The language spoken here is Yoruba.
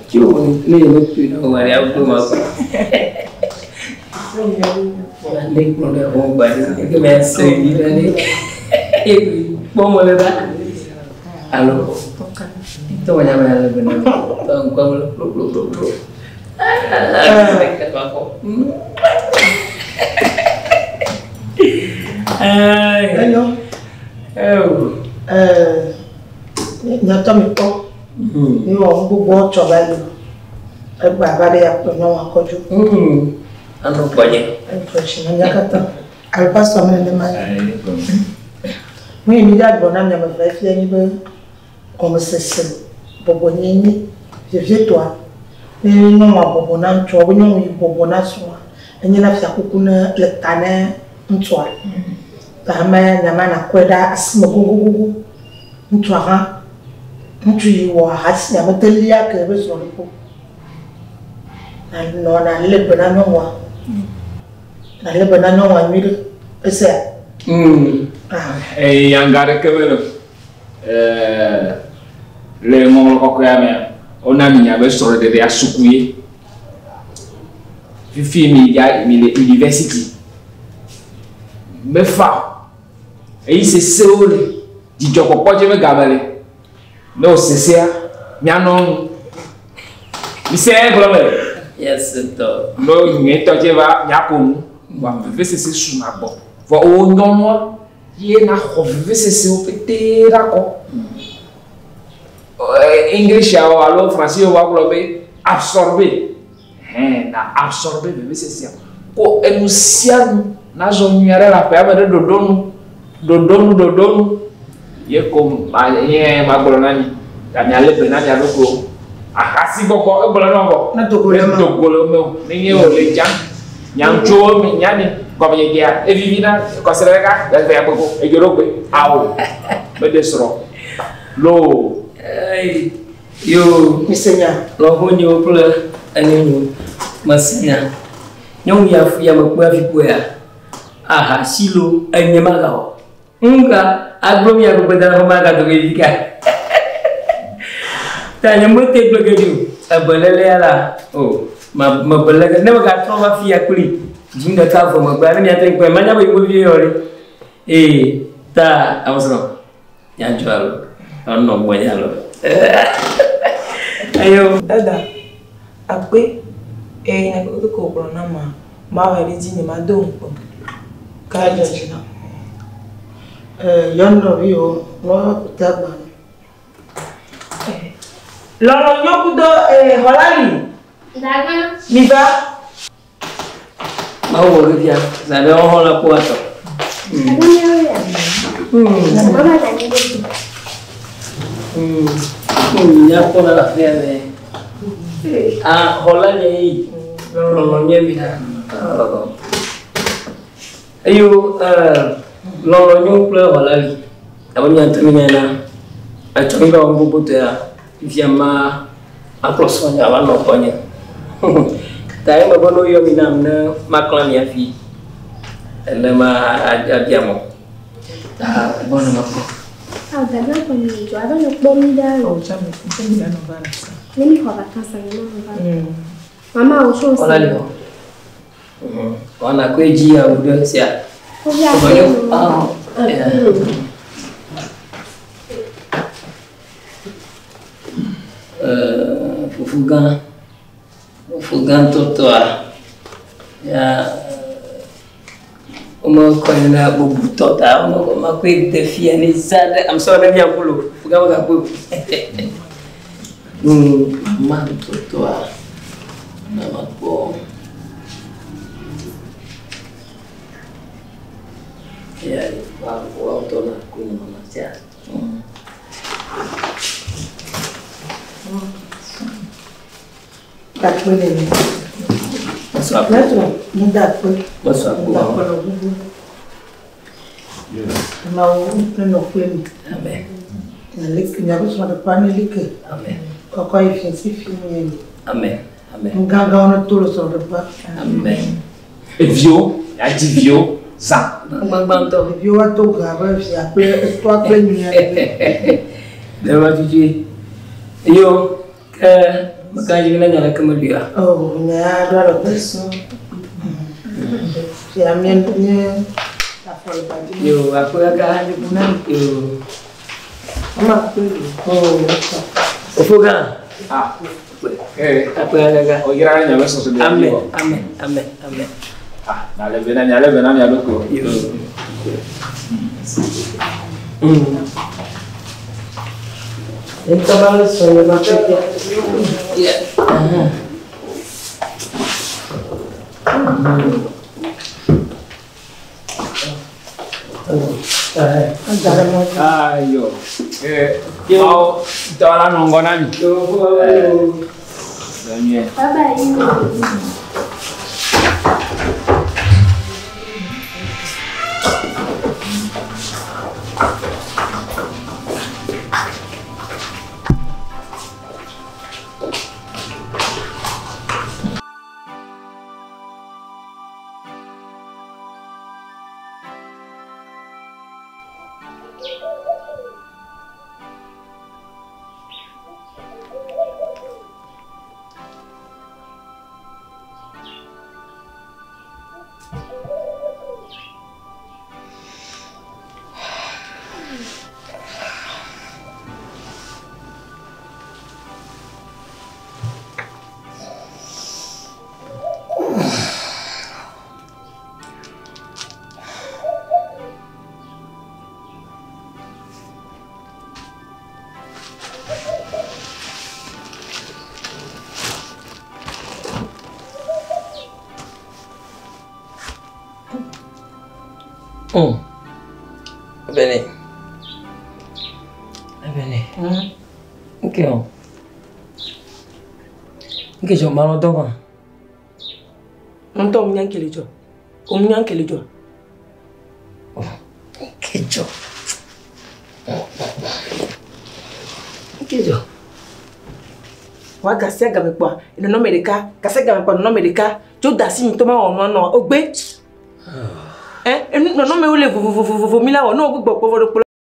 Cuma ni lebih orang yang aku mahu. Ni pun dah orang baru. Itu mesej dia ni. Mau mula dah. Halo. Itu mana benar. Tahu kau lu. Dekat aku. Hello. Nyata mito. Ni wong bubo coba lu. Baba dia punya wakoju. Anu banyak. Nanya kata. Alpas sama dengan Mimi dia bona na mafia ni ba como se bobo ni je toi ni no ma bobo na ncho bo nyu bobo na so enyi na fia kukuna le tane ncho ta ma nyama na kweda asimo gugugu ncho ha ncho yi wa hasi na matelia ke be so ko na le bana no wa na le bana no wa mi ese yang gara kebelo le ngol ko yame ona minya be soro de asukuye fi mi ya mi le university be fa e se seole di joko poje me gabale no sesia mi anon mi se problème yes to no ngeto je va yakun wa ve se suna bo va o nomo ye na khove se o petera ko English ou alors français ou alors absorber na absorber ve se ko enunciar na zonnyare la pa ba dodonu ye ko ye magolonani danyale penani aloko akasi boko e bolano na togolo me ni o le jam nyancho mi nyani ko be dia e vivina ko sereka da be boko e jorogbe awo be desro lo yo misenya lo honyo pula anenyo masnya nyong ya fu ya makwa fipo ya aha silo anyema gawo nga agrom ya ko bedara ko maga to gedika tanya mote blogedu abalele ala ma balaga ne maga trova fi akuli jinga ka fo magba ne ya tan ko manya bo vi yore ta awsro ya jwalo no mo yalo ayo dada akwe na ko ko na ma wa ri jini ma do npo ka jina yondo bio no kutaba loro nyokudo holali daga miba mau dia zabe on hola kuato mama tani de ya kona la fere hola ni lolo nyemina ayo lolo nyopla holali abonya tamina na atonga ngumbuto ya vyama aprosonya wano konya tayo mabono yo minam na maklan ya fi elema abiamo ta bono mako agana kwa ni jo ado no bomida o chama ndio no bana nini kwa vakansa ni mama usho wala leo wana kweji ya udosia fugan totoa ya uma koina bubuto ta uma kwe defia ni zada am so na bia kulo fugan ga ku man totoa na mapo ya wa utona kuna mama sia Dakwele ni. Maswap. Ni dakwe. Maswap. Mau no kweli. Amen. Na liki nyago swa pani liki. Amen. Kwa ifensi fini. Amen. Amen. Nganga ona tulo so ba. Amen. Evio, ya di vio za. Bangbanto. Vio wa to ga ba fi ape to ape ni ya. Dewa jiji. Yo, makanya kita nyala kemudian. Oh, nya ada peso. Ya miennya. Yo, aku agak hanya punan. Yo. Mama aku. Oh, Ofuga. Ah. Aku agak. Oh, kira nyala sesuatu. Amen. Ah, nyala benar ko. Yo. Itu baru soalnya maksudnya. Iya. Ayo. Mau jalan nonggonan. Bye-bye. Bene. Oke. Oke, jo malo to ba. Nto omnyankelejo. Omnyankelejo. Kejo. Kejo. Wa gase gamekwa. Ino no medika, gase gamekwa no medika. Jo dasi mi to ma onu no ogbe. No me ule vo mi la no gbogbo